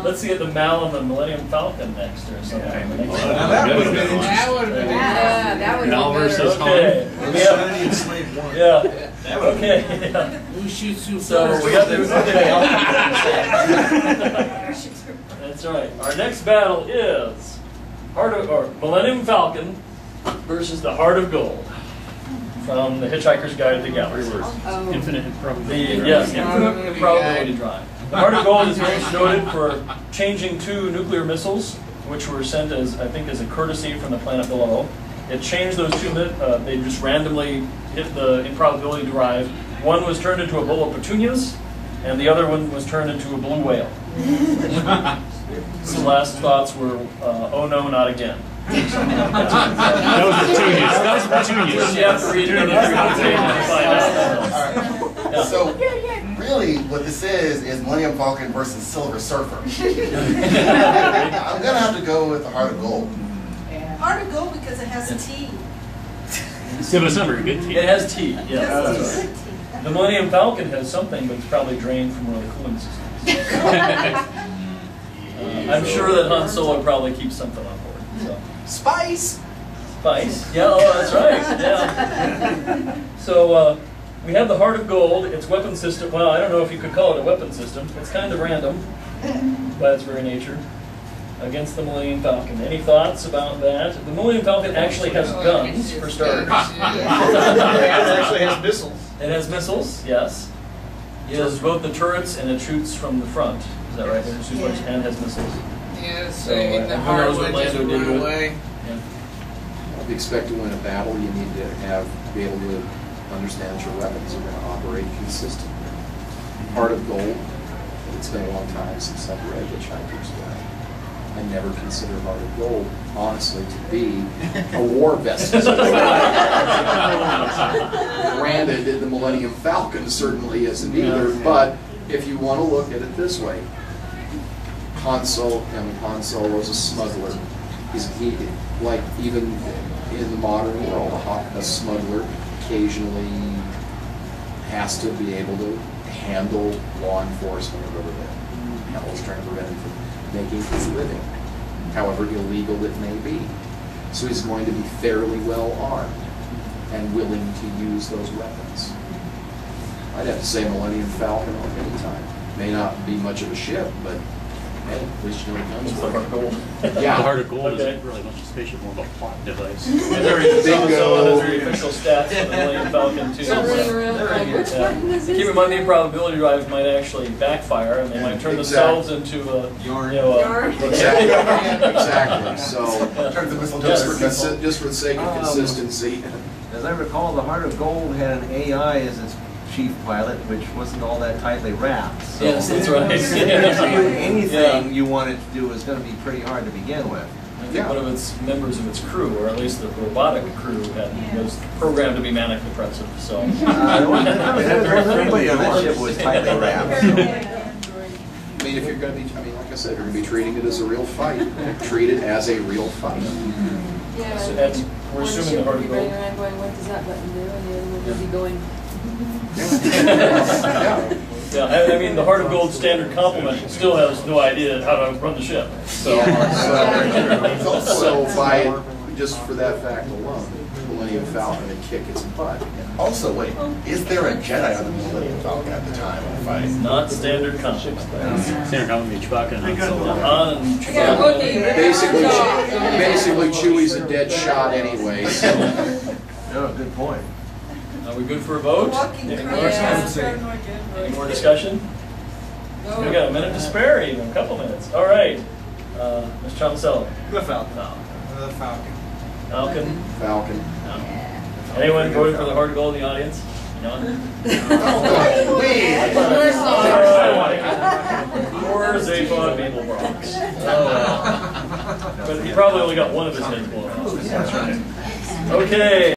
Let's see at the Mal and the Millennium Falcon next or something. That would have been interesting. That would have been that would Mal versus Okay. Millennium Slave 1. Yeah. Okay. Yeah. Who shoots who So first? we got the. That's right. Our next battle is Millennium Falcon versus the Heart of Gold from the Hitchhiker's Guide to the Galaxy. Infinite probability. Yes, infinite probability drive. The Heart of Gold is most noted for changing 2 nuclear missiles, which were sent as, I think, as a courtesy from the planet below. It changed those 2, they just randomly hit the improbability drive. One was turned into a bowl of petunias, and the other one was turned into a blue whale. His last thoughts were, oh no, not again. That was petunias. That was petunias. You have to read another page to find out. So, really, what this is Millennium Falcon versus Silver Surfer. I'm gonna have to go with the Heart of Gold. Heart of Gold because it has tea. Yeah, but it's not very good tea. It has tea, It yeah. has That's tea. right. The Millennium Falcon has something, but it's probably drained from one of the cooling systems. I'm sure that Han Solo probably keeps something on board. So. Spice! Spice? Yeah, oh, that's right. Yeah. So we have the Heart of Gold. Its weapon system, well, I don't know if you could call it a weapon system. It's kind of random by its very nature. Against the Millennium Falcon. Any thoughts about that? The Millennium Falcon actually has guns, for starters. It actually has missiles. It has missiles, yes. It has both the turrets and it shoots from the front. Is that right? It shoots and has missiles. Yeah, so So, the who heart knows what would just Lando did to run it? away. Yeah. If you expect to win a battle, you need to be able to understand that your weapons are going to operate consistently. Heart of Gold, it's been a long time since I've read the Hitchhiker's Guide. I never considered Heart of Gold, honestly, to be a war vessel. Granted, the Millennium Falcon certainly isn't either, but if you want to look at it this way, Han Solo is a smuggler. Like even in the modern world, a smuggler occasionally has to be able to handle law enforcement or whatever the hell is trying to prevent him from making his living, however illegal it may be. So he's going to be fairly well armed and willing to use those weapons. I'd have to say Millennium Falcon on any time. May not be much of a ship, but hey, at least you know the guns It's the work. Heart of Gold. Yeah. The Heart of Gold Okay. isn't really much a spaceship, more of a plot device. There is Bingo. also the official stats for the Millennium Falcon too. Keep in mind the improbability drive might actually backfire, and they might turn themselves into a Exactly. So Turns the missile just to for the sake of consistency. As I recall, the Heart of Gold had an AI as its chief pilot, which wasn't all that tightly wrapped. So Yes, that's right. anything you wanted to do was going to be pretty hard to begin with. I think one of its members of its crew, or at least the robotic crew, was programmed to be manic depressive. So Everybody on that ship was tightly wrapped. So. I mean, if you're going to be, like I said, you're going to be treating it as a real fight. Treat it as a real fight. Yeah. So, and we're assuming the Heart of Gold. Around going, what does that button do? And the other one would be going. Yeah, I mean the Heart of Gold standard complement still has no idea how to run the ship. So, So by just for that fact alone, Millennium Falcon would kick its butt. Also, wait, is there a Jedi on the Millennium Falcon at the time of the fight? not standard complement. Standard complement, Chewbacca and Han Solo. Han and Yeah, Chewbacca. Basically, Chewie's a dead shot anyway. So. No, good point. Are we good for a vote? Any more discussion? We got a minute to spare, even a couple minutes. All right, Ms. Chomsella. The Falcon. No. The Falcon. Falcon. Falcon. No. Anyone voting for the Heart of Gold in the audience? None. Poor Zaphod Beeble Bronx. But he probably only got one of his heads blown off. Okay.